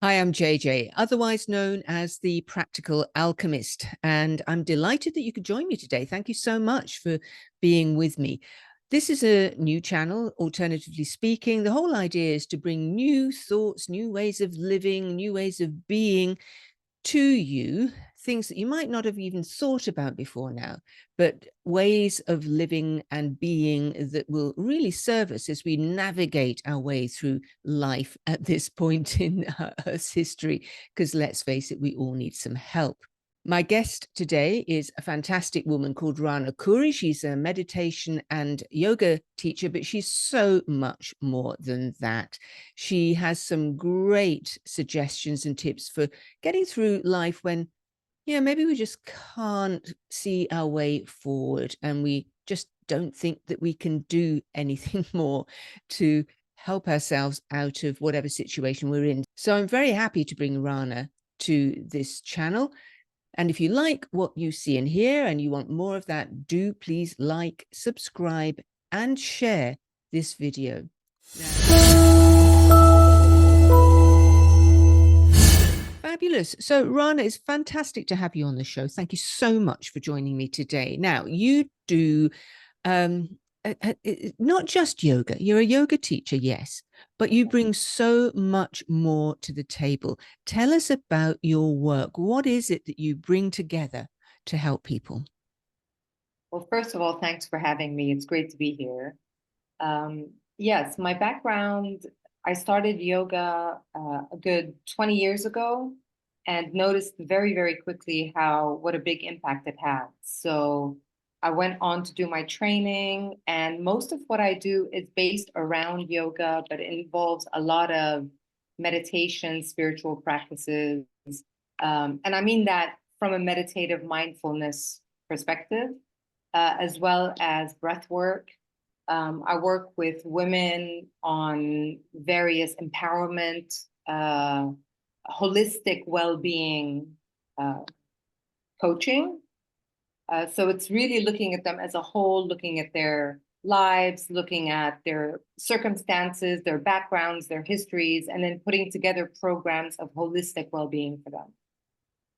Hi, I'm JJ, otherwise known as the Practical Alchemist, and I'm delighted that you could join me today. Thank you so much for being with me. This is a new channel, alternatively speaking. The whole idea is to bring new thoughts, new ways of living, new ways of being to you, things that you might not have even thought about before now, but ways of living and being that will really serve us as we navigate our way through life at this point in Earth's history. Because let's face it, we all need some help. My guest today is a fantastic woman called Rana Khoury. She's a meditation and yoga teacher, but she's so much more than that. She has some great suggestions and tips for getting through life when, maybe we just can't see our way forward and we just don't think that we can do anything more to help ourselves out of whatever situation we're in. So I'm very happy to bring Rana to this channel. And if you like what you see and hear and you want more of that, do please like, subscribe, and share this video. Fabulous. So, Rana, it's fantastic to have you on the show. Thank you so much for joining me today. Now, you do um, not just yoga. You're a yoga teacher, yes, but you bring so much more to the table. Tell us about your work. What is it that you bring together to help people? Well, first of all, thanks for having me. It's great to be here. Yes, my background, I started yoga a good 20 years ago and noticed very, very quickly what a big impact it had. So I went on to do my training, and most of what I do is based around yoga, but it involves a lot of meditation, spiritual practices. And I mean that from a meditative mindfulness perspective, as well as breath work. I work with women on various empowerment, holistic well-being uh, coaching. So it's really looking at them as a whole, looking at their lives, looking at their circumstances, their backgrounds, their histories, and then putting together programs of holistic well-being for them.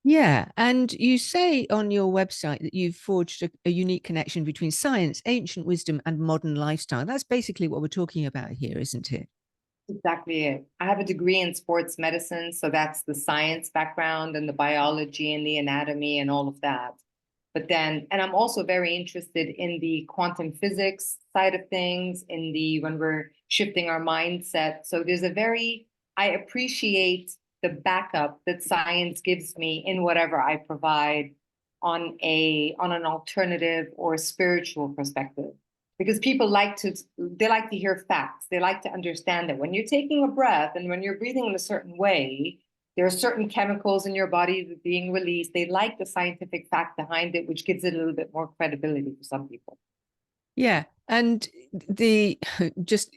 Yeah, and you say on your website that you've forged a unique connection between science, ancient wisdom, and modern lifestyle. That's basically what we're talking about here, isn't it? Exactly it. I have a degree in sports medicine, so that's the science background and the biology and the anatomy and all of that. But then, and I'm also very interested in the quantum physics side of things, in the when we're shifting our mindset. So I appreciate the backup that science gives me in whatever I provide on an alternative or spiritual perspective, because they like to hear facts. They like to understand that when you're taking a breath and when you're breathing in a certain way, there are certain chemicals in your body being released. They like the scientific fact behind it, which gives it a little bit more credibility for some people. Yeah. And the just,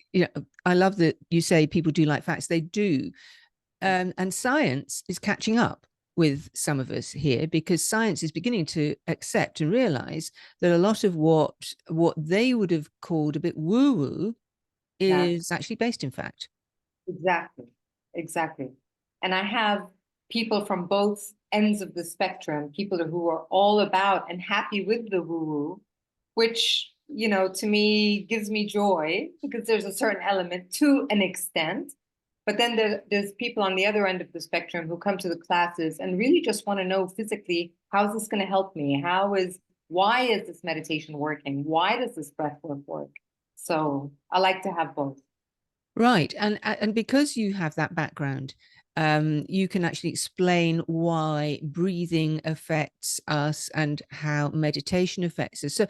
I love that you say people do like facts. They do. And science is catching up with some of us here because science is beginning to accept and realize that a lot of what they would have called a bit woo-woo Exactly. is actually based in fact. Exactly. Exactly. And I have people from both ends of the spectrum, people who are all about and happy with the woo-woo, which, to me gives me joy because there's a certain element to an extent. But then there's people on the other end of the spectrum who come to the classes and really just want to know physically, how is this going to help me? Why is this meditation working? Why does this breath work? So I like to have both. Right. And because you have that background, you can actually explain why breathing affects us and how meditation affects us. So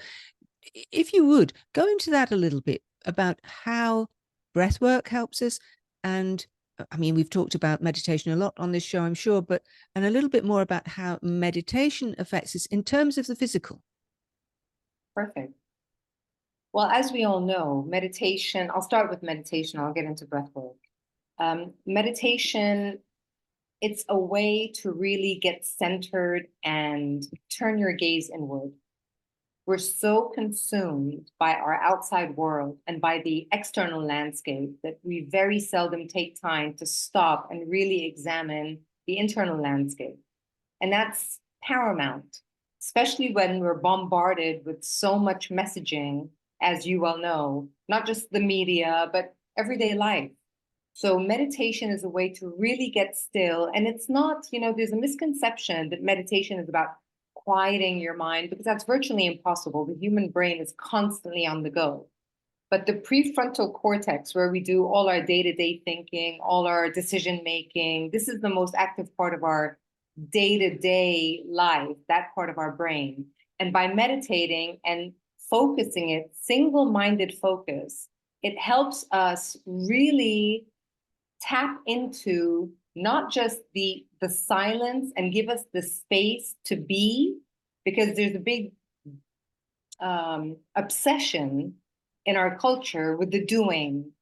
if you would go into that a little bit about how breath work helps us. And I mean, we've talked about meditation a lot on this show, I'm sure, and a little bit more about how meditation affects us in terms of the physical. Perfect. Well, as we all know, meditation, I'll start with meditation, I'll get into breath work. Meditation, it's a way to really get centered and turn your gaze inward. we're so consumed by our outside world and by the external landscape that we very seldom take time to stop and really examine the internal landscape. And that's paramount, especially when we're bombarded with so much messaging, as you well know, not just the media, but everyday life. So meditation is a way to really get still. And it's not, there's a misconception that meditation is about quieting your mind, because that's virtually impossible. The human brain is constantly on the go. But the prefrontal cortex, where we do all our day-to-day thinking, all our decision making, this is the most active part of our day-to-day life, that part of our brain. And by meditating and focusing it, single-minded focus, it helps us really tap into not just the silence and give us the space to be, because there's a big obsession in our culture with the doing.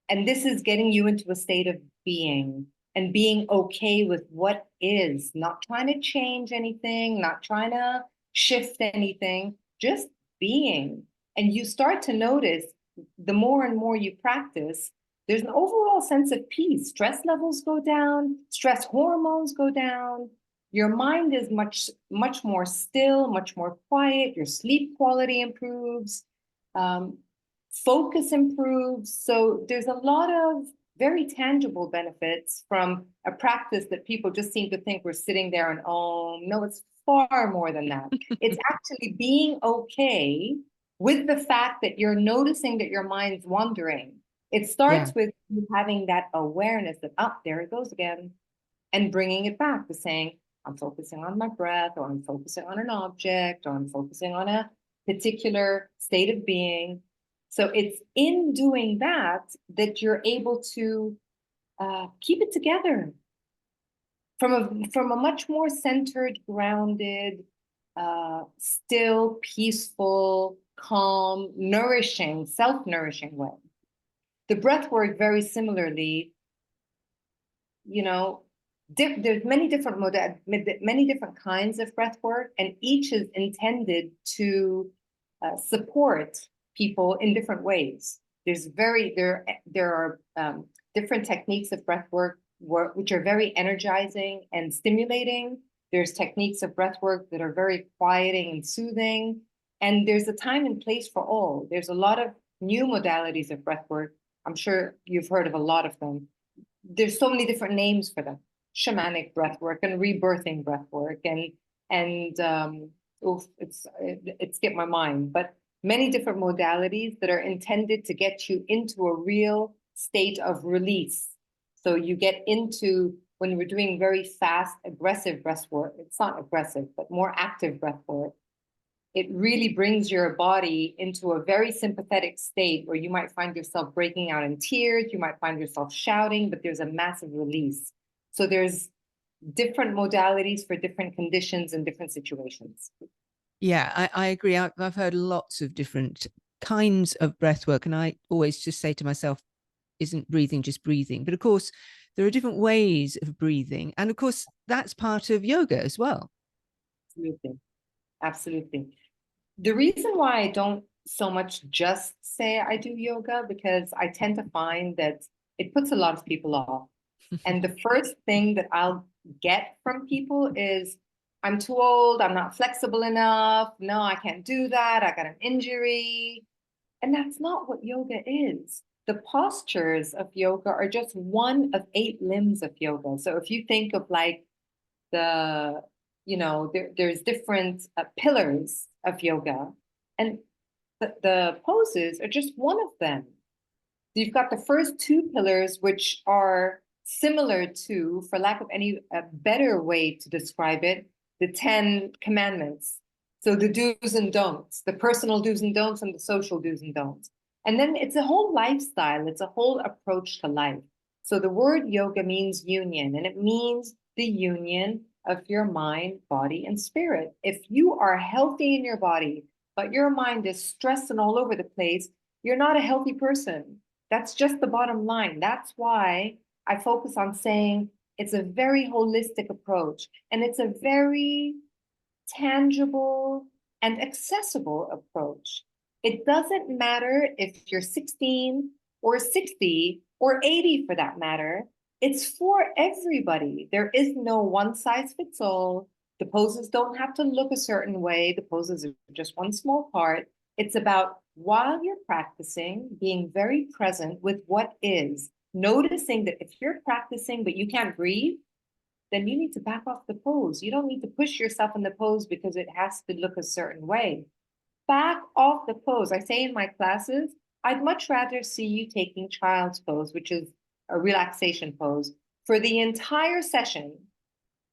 And this is getting you into a state of being and being okay with what is, not trying to change anything, not trying to shift anything, just being. And you start to notice the more and more you practice, there's an overall sense of peace. Stress levels go down, stress hormones go down. Your mind is much, much more still, much more quiet. Your sleep quality improves. Focus improves. So there's a lot of very tangible benefits from a practice that people just seem to think we're sitting there and, oh, no, it's far more than that. It's actually being okay with the fact that you're noticing that your mind's wandering. It starts with you having that awareness that, oh, there it goes again, and bringing it back to saying, I'm focusing on my breath, or I'm focusing on an object, or I'm focusing on a particular state of being. So it's in doing that that you're able to keep it together from a much more centered, grounded, still, peaceful, calm, nourishing, self-nourishing way. The breath work, very similarly, there's many different many different kinds of breath work, and each is intended to support people in different ways. There are different techniques of breath work which are very energizing and stimulating. There's techniques of breath work that are very quieting and soothing, and there's a time and place for all. There's a lot of new modalities of breath work. I'm sure you've heard of a lot of them. There's so many different names for them: shamanic breath work and rebirthing breath work, and it skipped my mind, but many different modalities that are intended to get you into a real state of release. So you get into, when we're doing very fast, aggressive breath work, it's not aggressive, but more active breath work, it really brings your body into a very sympathetic state where you might find yourself breaking out in tears, you might find yourself shouting, but there's a massive release. So there's different modalities for different conditions and different situations. Yeah, I agree. I've heard lots of different kinds of breath work, and I always just say to myself, isn't breathing just breathing? But of course, there are different ways of breathing. And of course, that's part of yoga as well. Absolutely. Absolutely. The reason why I don't so much just say I do yoga, because I tend to find that it puts a lot of people off. And the first thing that I'll get from people is, I'm too old, I'm not flexible enough, no, I can't do that, I got an injury. And that's not what yoga is. The postures of yoga are just one of 8 limbs of yoga. So if you think of like there's different pillars of yoga, and the poses are just one of them. You've got the first 2 pillars, which are similar to, for lack of any better way to describe it, the 10 commandments. So the do's and don'ts, the personal do's and don'ts, and the social do's and don'ts. And then it's a whole lifestyle, it's a whole approach to life. So the word yoga means union, and it means the union of your mind, body, and spirit. If you are healthy in your body, but your mind is stressed and all over the place, you're not a healthy person. That's just the bottom line. That's why I focus on saying it's a very holistic approach, and it's a very tangible, and accessible approach. It doesn't matter if you're 16 or 60 or 80 for that matter. It's for everybody. There is no one size fits all. The poses don't have to look a certain way. The poses are just one small part. It's about, while you're practicing, being very present with what is, noticing that if you're practicing but you can't breathe, then you need to back off the pose. You don't need to push yourself in the pose because it has to look a certain way. Back off the pose. I say in my classes, I'd much rather see you taking child's pose, which is a relaxation pose, for the entire session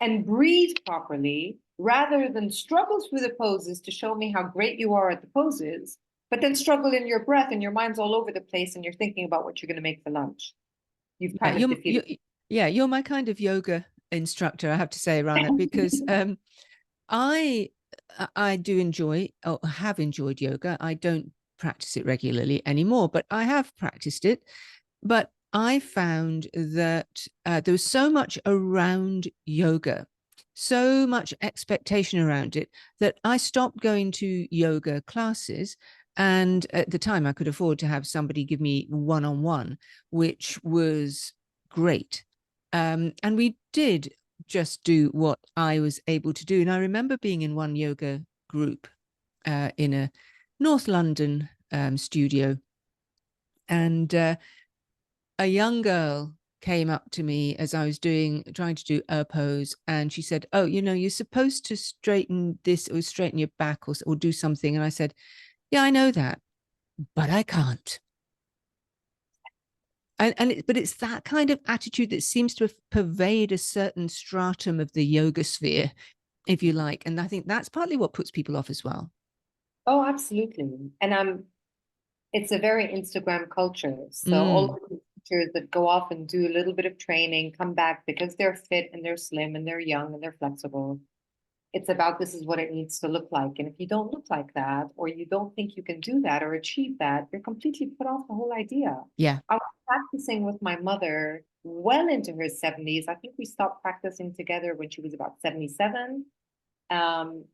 and breathe properly, rather than struggle through the poses to show me how great you are at the poses, but then struggle in your breath and your mind's all over the place and you're thinking about what you're going to make for lunch. You've kind of defeated. You're my kind of yoga instructor, I have to say, Rana, because I do enjoy, or have enjoyed yoga. I don't practice it regularly anymore, but I have practiced it. But I found that there was so much around yoga, so much expectation around it, that I stopped going to yoga classes. And at the time, I could afford to have somebody give me one-on-one, which was great. And we did just do what I was able to do. And I remember being in one yoga group in a North London studio, and a young girl came up to me as I was trying to do a pose, and she said, "Oh, you're supposed to straighten this or straighten your back or do something." And I said, "Yeah, I know that, but I can't." But it's that kind of attitude that seems to pervade a certain stratum of the yoga sphere, if you like. And I think that's partly what puts people off as well. Oh, absolutely. And it's a very Instagram culture. So all Mm, of the teachers that go off and do a little bit of training come back because they're fit and they're slim and they're young and they're flexible. It's about, this is what it needs to look like. And if you don't look like that, or you don't think you can do that or achieve that, you're completely put off the whole idea. yeah. I was practicing with my mother well into her 70s. I think we stopped practicing together when she was about 77. And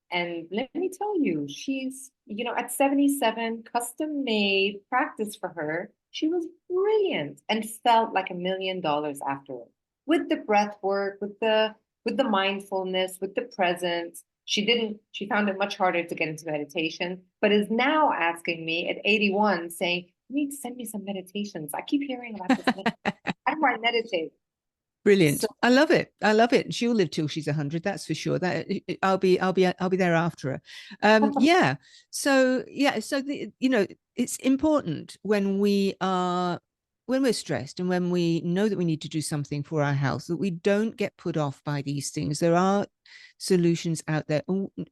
let me tell you, she's, at 77, custom made practice for her. She was brilliant and felt like $1 million afterward, with the breath work, with the mindfulness, with the presence. She found it much harder to get into meditation, but is now asking me at 81, saying, "You need to send me some meditations. I keep hearing about this. How do I meditate?" Brilliant. So I love it. I love it. She'll live till she's 100, that's for sure. That I'll be there after her. Yeah. So yeah, so it's important when we're stressed and when we know that we need to do something for our health, that we don't get put off by these things. There are solutions out there.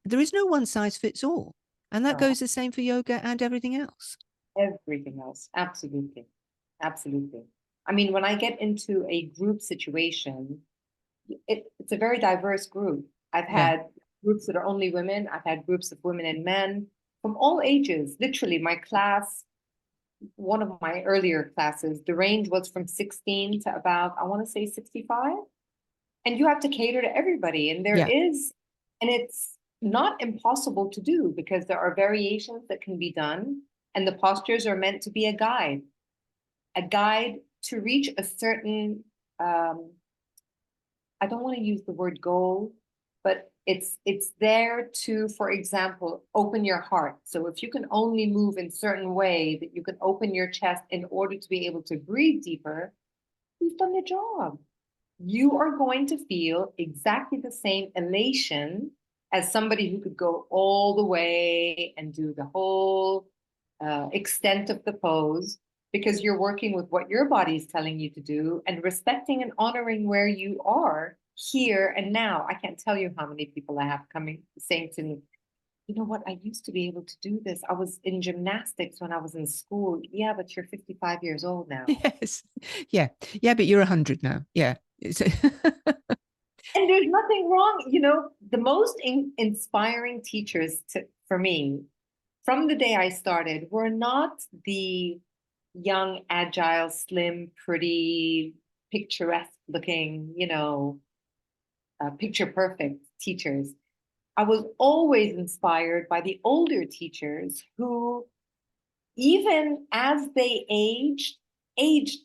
There is no one size fits all. And that no, goes the same for yoga and everything else. everything else. Absolutely. Absolutely. I mean, when I get into a group situation, it's a very diverse group. I've Yeah. had groups that are only women. I've had groups of women and men from all ages. Literally, my class, one of my earlier classes, the range was from 16 to about, I want to say 65. And you have to cater to everybody. Yeah. And it's not impossible to do because there are variations that can be done. And the postures are meant to be a guide to reach a certain, I don't want to use the word goal, but it's there to, for example, open your heart. So if you can only move in certain way that you can open your chest in order to be able to breathe deeper, you've done the job. You are going to feel exactly the same elation as somebody who could go all the way and do the whole extent of the pose, because you're working with what your body is telling you to do and respecting and honoring where you are here and now. I can't tell you how many people I have coming saying to me, "You know what? I used to be able to do this. I was in gymnastics when I was in school." Yeah, but you're 55 years old now. Yes. Yeah. Yeah, but you're 100 now. Yeah. And there's nothing wrong. The most inspiring teachers for me from the day I started were not the young, agile, slim, pretty, picturesque looking, picture perfect teachers. I was always inspired by the older teachers who, even as they aged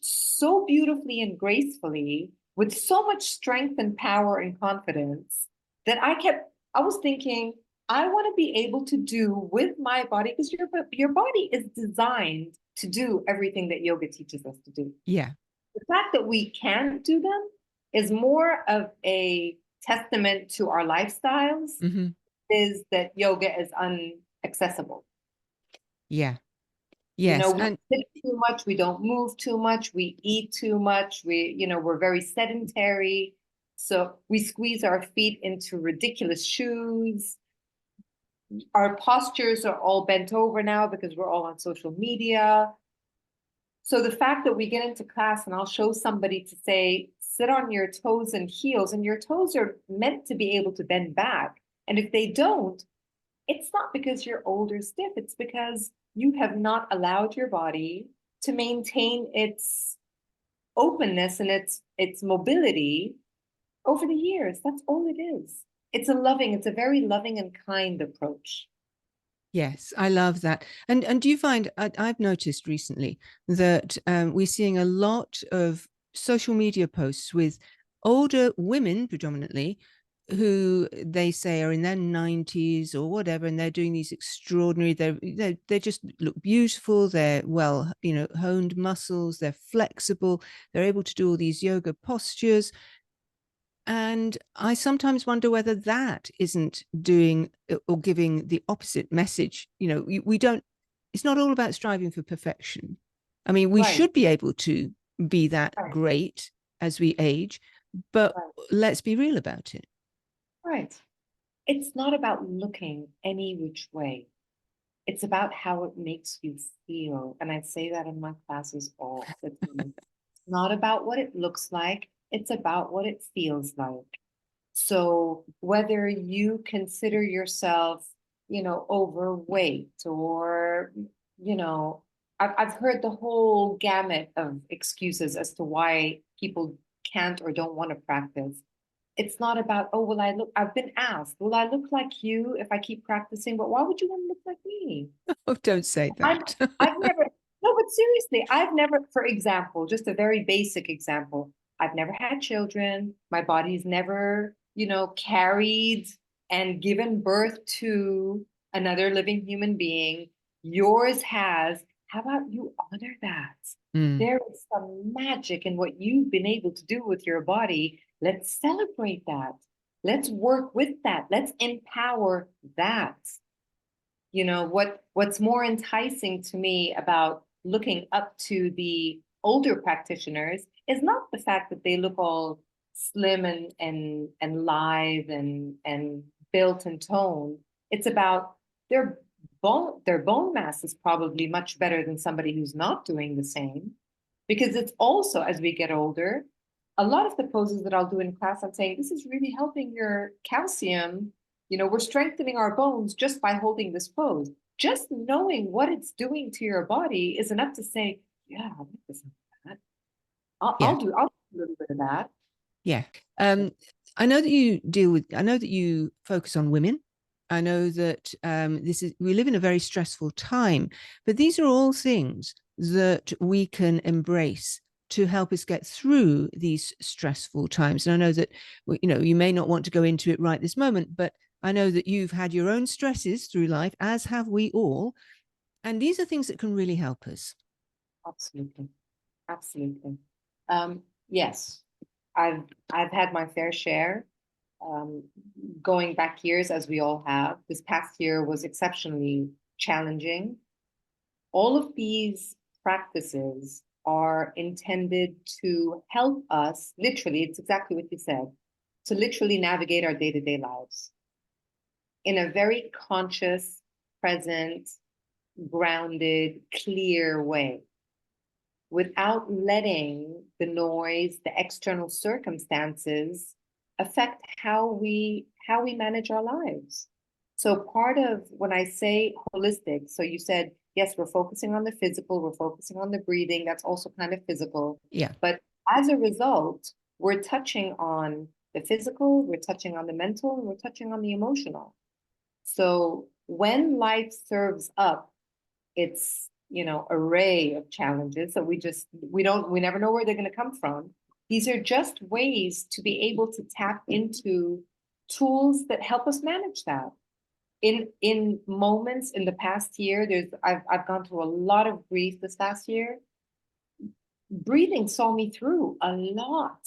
so beautifully and gracefully with so much strength and power and confidence that I was thinking, I want to be able to do with my body, because your body is designed to do everything that yoga teaches us to do. Yeah. The fact that we can't do them is more of a testament to our lifestyles, is that yoga is unaccessible. Yeah. You know, Yes. we And sit too much, we don't move too much, we eat too much, we're very sedentary. So we squeeze our feet into ridiculous shoes. Our postures are all bent over now because we're all on social media. So the fact that we get into class and I'll show somebody to say, sit on your toes and heels, and your toes are meant to be able to bend back. And if they don't, it's not because you're old or stiff, it's because you have not allowed your body to maintain its openness and its mobility over the years. That's all it is. It's a very loving and kind approach. yes, I love that. And do you find, I've noticed recently that we're seeing a lot of social media posts with older women predominantly, who they say are in their 90s or whatever, and they're doing these extraordinary, they just look beautiful, they're well, honed muscles, they're flexible, they're able to do all these yoga postures. And I sometimes wonder whether that isn't doing or giving the opposite message. We don't, it's not all about striving for perfection. I mean, we Right, should be able to be that right, great as we age, but right, let's be real about it. right. It's not about looking any which way. It's about how it makes you feel. And I say that in my classes all the time. It's not about what it looks like, it's about what it feels like. So whether you consider yourself, overweight, or, I've heard the whole gamut of excuses as to why people can't or don't want to practice. It's not about, oh, I've been asked, will I look like you if I keep practicing? But why would you want to look like me? Oh, don't say I'm, that. I've never, no, but seriously, I've never, for example, just a very basic example, I've never had children. My body's never, carried and given birth to another living human being. Yours has. How about you honor that? Mm, There is some magic in what you've been able to do with your body. Let's celebrate that. Let's work with that. Let's empower that. What's more enticing to me about looking up to the older practitioners is not the fact that they look all slim and lithe and built and toned. It's about their bone mass is probably much better than somebody who's not doing the same. Because it's also, as we get older, a lot of the poses that I'll do in class, I'm saying, this is really helping your calcium. We're strengthening our bones just by holding this pose. Just knowing what it's doing to your body is enough to say, yeah, I'll make this that. yeah. I'll do a little bit of that. Yeah. Um, I know that you focus on women. I know that we live in a very stressful time, but these are all things that we can embrace to help us get through these stressful times. And I know that, you may not want to go into it right this moment, but I know that you've had your own stresses through life, as have we all. And these are things that can really help us. Absolutely. Absolutely. Yes, I've had my fair share. Um, Going back years, as we all have, this past year was exceptionally challenging. All of these practices are intended to help us, literally, it's exactly what you said, to literally navigate our day-to-day lives in a very conscious, present, grounded, clear way, without letting the noise, the external circumstances affect how we manage our lives. So part of when I say holistic, so you said, yes, we're focusing on the physical, we're focusing on the breathing, that's also kind of physical. Yeah. But as a result, we're touching on the physical, we're touching on the mental, and we're touching on the emotional. So when life serves up its, array of challenges that we never know where they're going to come from. These are just ways to be able to tap into tools that help us manage that. In moments in the past year, I've gone through a lot of grief this past year. Breathing saw me through a lot.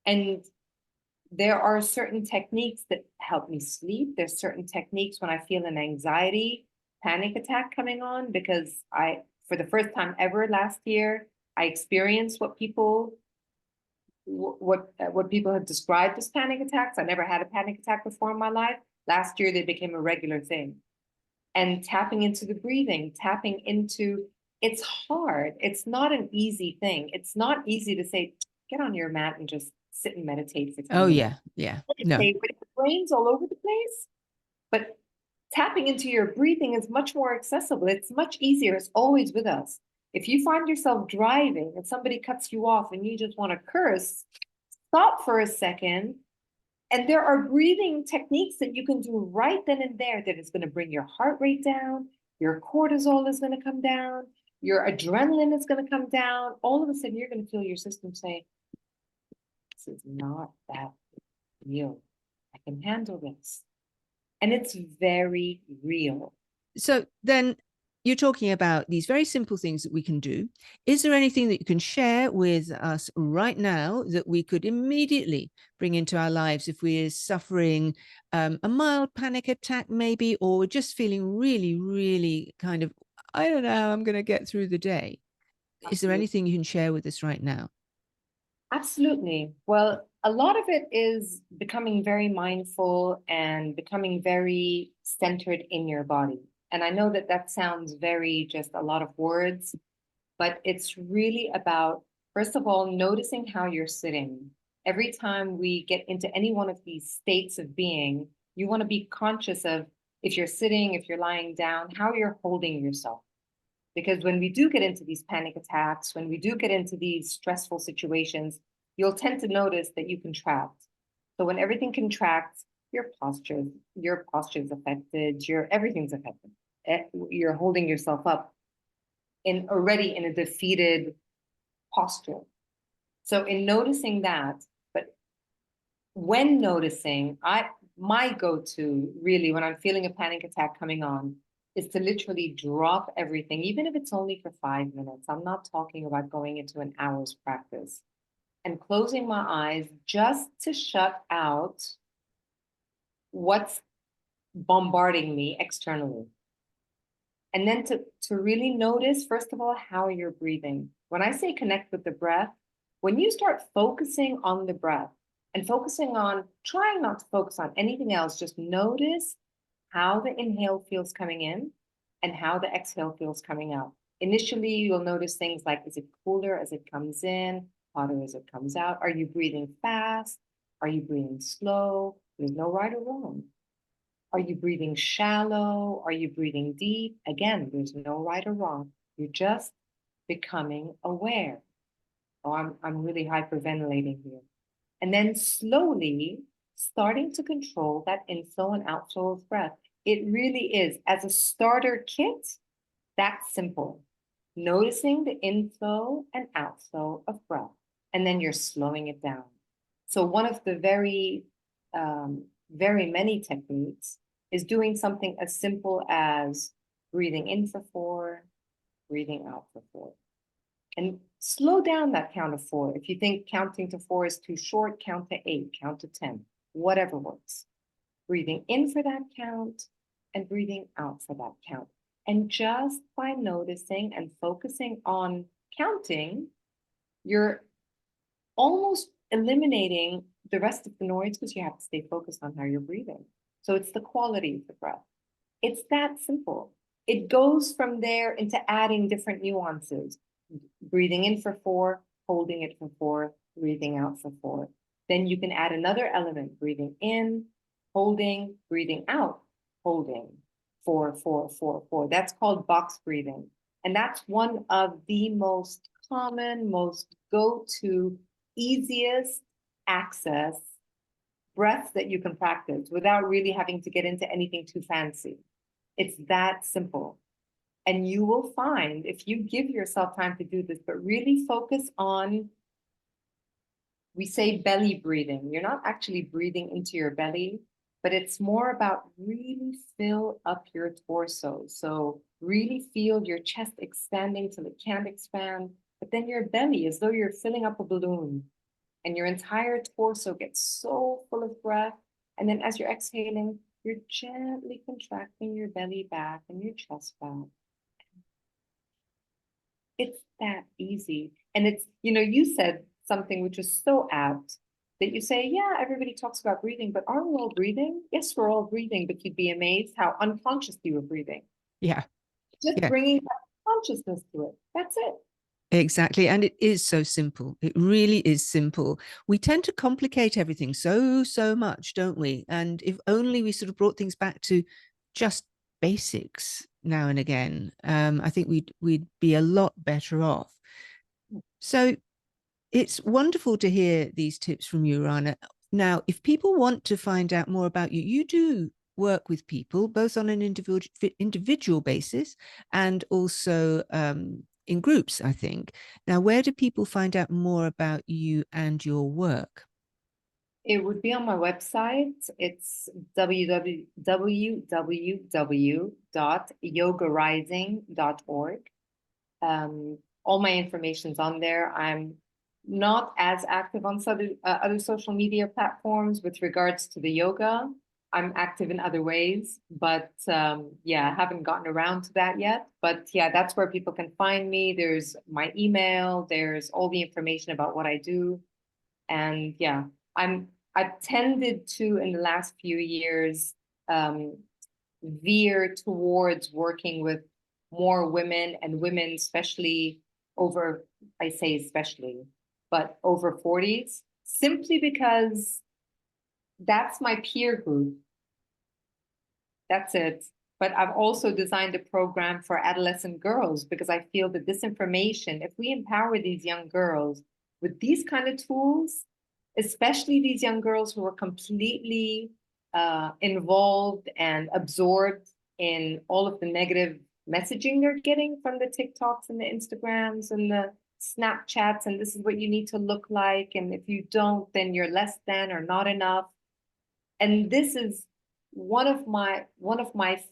And there are certain techniques that help me sleep. There's certain techniques when I feel an anxiety, panic attack coming on, because for the first time ever last year, I experienced what people have described as panic attacks. I never had a panic attack before in my life. Last year, they became a regular thing. And tapping into the breathing, it's hard. It's not an easy thing. It's not easy to say, get on your mat and just sit and meditate for 10 Oh, minutes. yeah. No. Say, but the brain's all over the place. But tapping into your breathing is much more accessible. It's much easier. It's always with us. If you find yourself driving and somebody cuts you off and you just want to curse, stop for a second. And there are breathing techniques that you can do right then and there that is going to bring your heart rate down, your cortisol is going to come down, your adrenaline is going to come down. All of a sudden, you're going to feel your system say, this is not that real. I can handle this. And it's very real. So then you're talking about these very simple things that we can do. Is there anything that you can share with us right now that we could immediately bring into our lives if we're suffering a mild panic attack maybe, or we're just feeling really, really kind of, I don't know how I'm going to get through the day? Absolutely. Is there anything you can share with us right now? Absolutely. Well, a lot of it is becoming very mindful and becoming very centered in your body. And I know that that sounds very just a lot of words, but it's really about, first of all, noticing how you're sitting. Every time we get into any one of these states of being, you want to be conscious of if you're sitting, if you're lying down, how you're holding yourself. Because when we do get into these panic attacks, when we do get into these stressful situations, you'll tend to notice that you contract. So when everything contracts, your posture is affected, everything's affected. You're holding yourself up already in a defeated posture. So in noticing that, but when noticing, my go-to really when I'm feeling a panic attack coming on is to literally drop everything, even if it's only for 5 minutes. I'm not talking about going into an hour's practice, and closing my eyes just to shut out what's bombarding me externally. And then to really notice, first of all, how you're breathing. When I say connect with the breath, when you start focusing on the breath and trying not to focus on anything else, just notice how the inhale feels coming in and how the exhale feels coming out. Initially, you'll notice things like, is it cooler as it comes in, hotter as it comes out? Are you breathing fast? Are you breathing slow? There's no right or wrong. Are you breathing shallow? Are you breathing deep? Again, there's no right or wrong. You're just becoming aware. Oh, I'm really hyperventilating here. And then slowly starting to control that inflow and outflow of breath. It really is, as a starter kit, that's simple. Noticing the inflow and outflow of breath, and then you're slowing it down. So one of the very many techniques is doing something as simple as breathing in for 4, breathing out for 4. And slow down that count of 4. If you think counting to 4 is too short, count to 8, count to 10, whatever works. Breathing in for that count and breathing out for that count. And just by noticing and focusing on counting, you're almost eliminating the rest of the noise because you have to stay focused on how you're breathing. So it's the quality of the breath. It's that simple. It goes from there into adding different nuances. Breathing in for 4, holding it for 4, breathing out for 4. Then you can add another element, breathing in, holding, breathing out, holding, 4, 4, 4, 4. That's called box breathing. And that's one of the most common, most go-to, easiest access breaths that you can practice without really having to get into anything too fancy. It's that simple. And you will find, if you give yourself time to do this, but really focus on, we say belly breathing. You're not actually breathing into your belly, but it's more about really fill up your torso. So really feel your chest expanding till it can't expand, but then your belly, as though you're filling up a balloon, and your entire torso gets so full of breath. And then as you're exhaling, you're gently contracting your belly back and your chest back. It's that easy. And it's, you said something which is so apt, that you say, yeah, everybody talks about breathing, but aren't we all breathing? Yes, we're all breathing, but you'd be amazed how unconscious you were breathing. Yeah. Just Yeah. bringing that consciousness to it. That's it. Exactly. And it is so simple. It really is simple. We tend to complicate everything so much, don't we? And if only we sort of brought things back to just basics now and again, I think we'd be a lot better off. So it's wonderful to hear these tips from you, Rana. Now, if people want to find out more about you, you do work with people both on an individual basis and also in groups, I think. Now, where do people find out more about you and your work? It would be on my website. It's www.yogarising.org. All my information's on there. I'm not as active on other social media platforms with regards to the yoga. I'm active in other ways, but yeah, I haven't gotten around to that yet. But yeah, that's where people can find me. There's my email, there's all the information about what I do. And yeah, I've tended to, in the last few years, um, veer towards working with more women, and women, especially over, I say especially, but over 40s, simply because that's my peer group. That's it. But I've also designed a program for adolescent girls because I feel that this information, if we empower these young girls with these kind of tools, especially these young girls who are completely involved and absorbed in all of the negative messaging they're getting from the TikToks and the Instagrams and the Snapchats, and this is what you need to look like, and if you don't, then you're less than or not enough. And this is one of my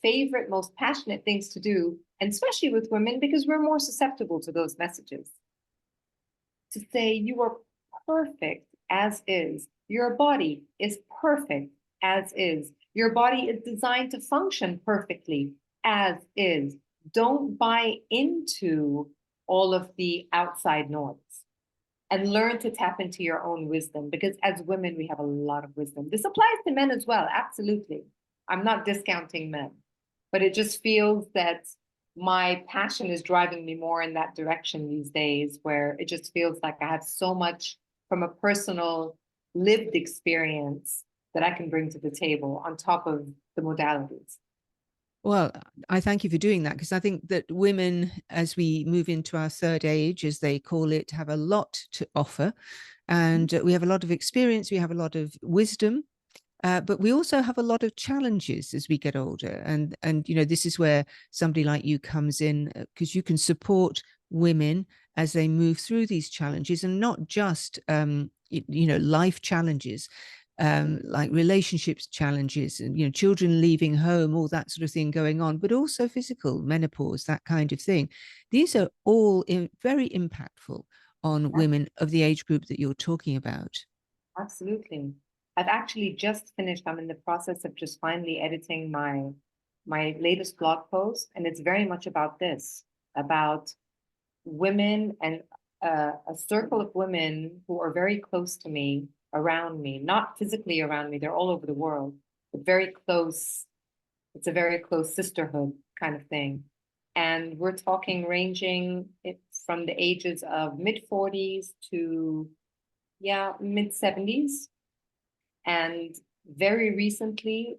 favorite, most passionate things to do, and especially with women, because we're more susceptible to those messages. To say you are perfect as is. Your body is perfect as is. Your body is designed to function perfectly as is. Don't buy into all of the outside noise, and learn to tap into your own wisdom, because as women, we have a lot of wisdom. This applies to men as well, absolutely. I'm not discounting men, but it just feels that my passion is driving me more in that direction these days, where it just feels like I have so much from a personal lived experience that I can bring to the table on top of the modalities. Well, I thank you for doing that, because I think that women, as we move into our third age, as they call it, have a lot to offer. And we have a lot of experience, we have a lot of wisdom, but we also have a lot of challenges as we get older. And this is where somebody like you comes in, because you can support women as they move through these challenges, and not just life challenges, like relationships challenges, and children leaving home, all that sort of thing going on, but also physical menopause, that kind of thing. These are all very impactful on women of the age group that you're talking about. Absolutely. I've actually just finished. I'm in the process of just finally editing my latest blog post, and it's very much about this, about women and a circle of women who are very close to me, around me, not physically around me, they're all over the world, but very close. It's a very close sisterhood kind of thing. And we're talking ranging it from the ages of mid 40s to, yeah, mid 70s. And very recently,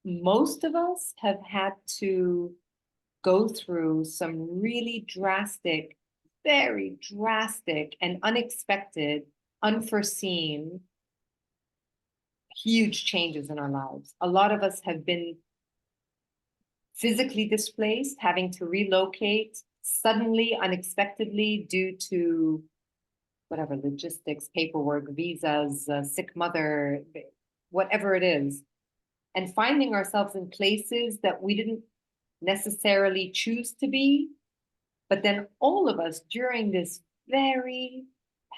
most of us have had to go through some really drastic, very drastic and unexpected, unforeseen huge changes in our lives. A lot of us have been physically displaced, having to relocate suddenly, unexpectedly, due to whatever, logistics, paperwork, visas, sick mother, whatever it is, and finding ourselves in places that we didn't necessarily choose to be. But then all of us during this very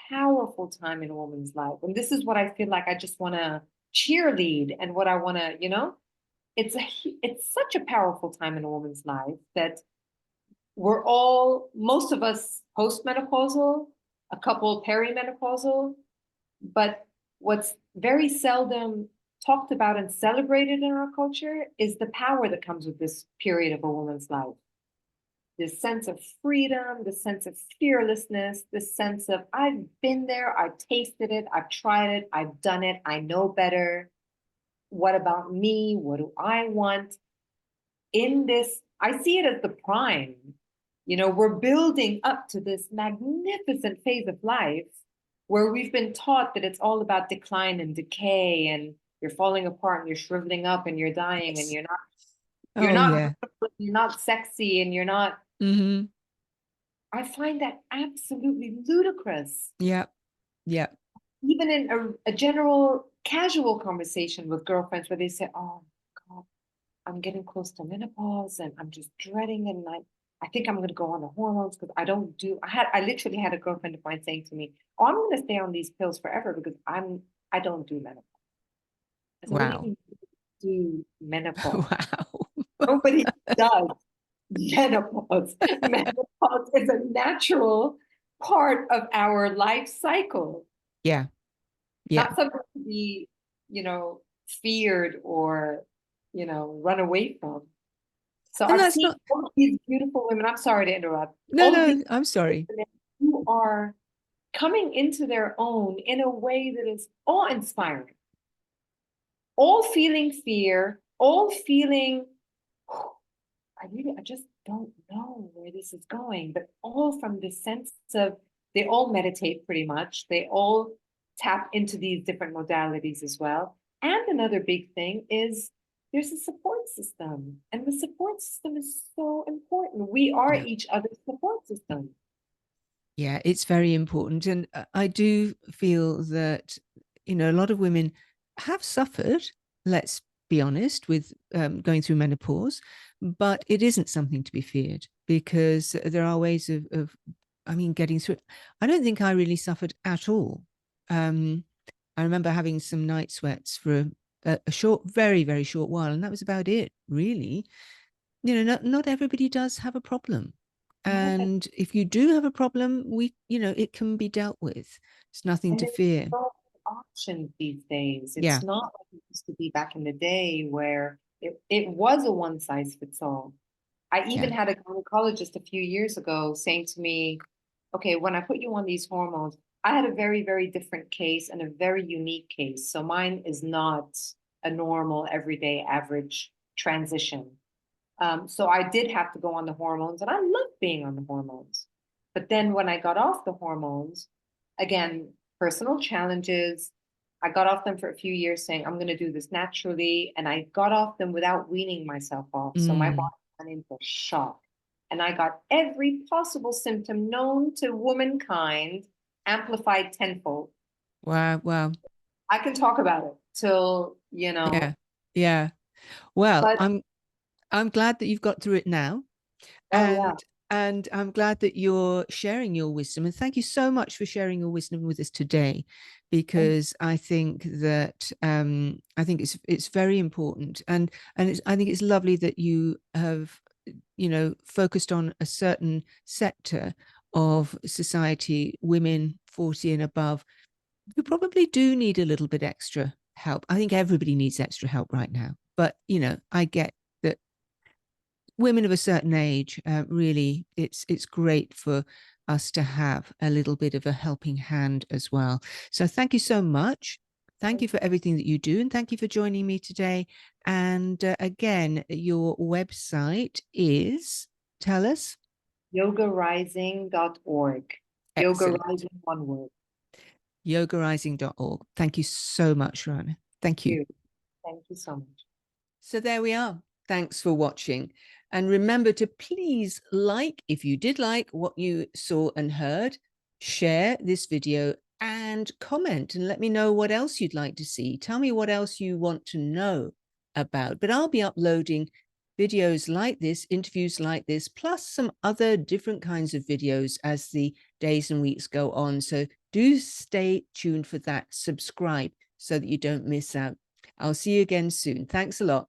powerful time in a woman's life, and this is what I feel like I just want to cheerlead, and what I want to, it's such a powerful time in a woman's life that we're all, most of us postmenopausal, a couple perimenopausal, but what's very seldom talked about and celebrated in our culture is the power that comes with this period of a woman's life. This sense of freedom, this sense of fearlessness, this sense of I've been there, I've tasted it, I've tried it, I've done it, I know better. What about me? What do I want? In this, I see it as the prime. We're building up to this magnificent phase of life where we've been taught that it's all about decline and decay, and you're falling apart and you're shriveling up and you're dying, and you're not you're not sexy, and you're not. Mm-hmm. I find that absolutely ludicrous. Yeah. Yeah. Even in a general casual conversation with girlfriends where they say, oh God, I'm getting close to menopause and I'm just dreading, and I think I'm going to go on the hormones because I literally had a girlfriend of mine saying to me, oh, I'm going to stay on these pills forever because I don't do menopause. I said, what do you Wow. mean do menopause? Wow. Nobody does menopause. Menopause is a natural part of our life cycle. Yeah. Yeah. Not something to be, feared or, run away from. So And I've that's seen not, all of these beautiful women. I'm sorry to interrupt. no, All of these no, I'm sorry. women who are coming into their own in a way that is awe-inspiring. All feeling fear, all feeling, I just don't know where this is going, but all from the sense of they all meditate pretty much. They all tap into these different modalities as well. And another big thing is there's a support system, and the support system is so important. We are Yeah. each other's support system. Yeah, it's very important. And I do feel that, a lot of women have suffered, let's be honest, with going through menopause, but it isn't something to be feared because there are ways of getting through it. I don't think I really suffered at all. I remember having some night sweats for a short, very, very short while, and that was about it, really. Not everybody does have a problem. No, but And if you do have a problem, it can be dealt with. It's nothing and to there's fear. so many options these days. Yeah. It's not like it used to be back in the day where it was a one size fits all. I even Yeah. had a gynecologist a few years ago saying to me, okay, when I put you on these hormones, I had a very, very different case and a very unique case. So mine is not a normal, everyday, average transition. So I did have to go on the hormones, and I loved being on the hormones. But then when I got off the hormones, again, personal challenges. I got off them for a few years saying, I'm going to do this naturally. And I got off them without weaning myself off. So my body went into shock. And I got every possible symptom known to womankind amplified tenfold. Wow. Wow. I can talk about it till, Yeah. Yeah. Well, but I'm glad that you've got through it now. oh yeah. And I'm glad that you're sharing your wisdom. And thank you so much for sharing your wisdom with us today, because I think that it's very important, and I think it's lovely that you have focused on a certain sector of society, women 40 and above, who probably do need a little bit extra help. I think everybody needs extra help right now, but I get that women of a certain age, really, it's great for us to have a little bit of a helping hand as well. So thank you so much. Thank you for everything that you do, and thank you for joining me today. And again, your website is, tell us. yogarising.org. Yoga Excellent. Rising, one word. yogarising.org. Thank you so much, Rana. Thank you. Thank you so much. So there we are. Thanks for watching. And remember to please like, if you did like what you saw and heard, share this video and comment and let me know what else you'd like to see. Tell me what else you want to know about. But I'll be uploading videos like this, interviews like this, plus some other different kinds of videos as the days and weeks go on. So do stay tuned for that. Subscribe so that you don't miss out. I'll see you again soon. Thanks a lot.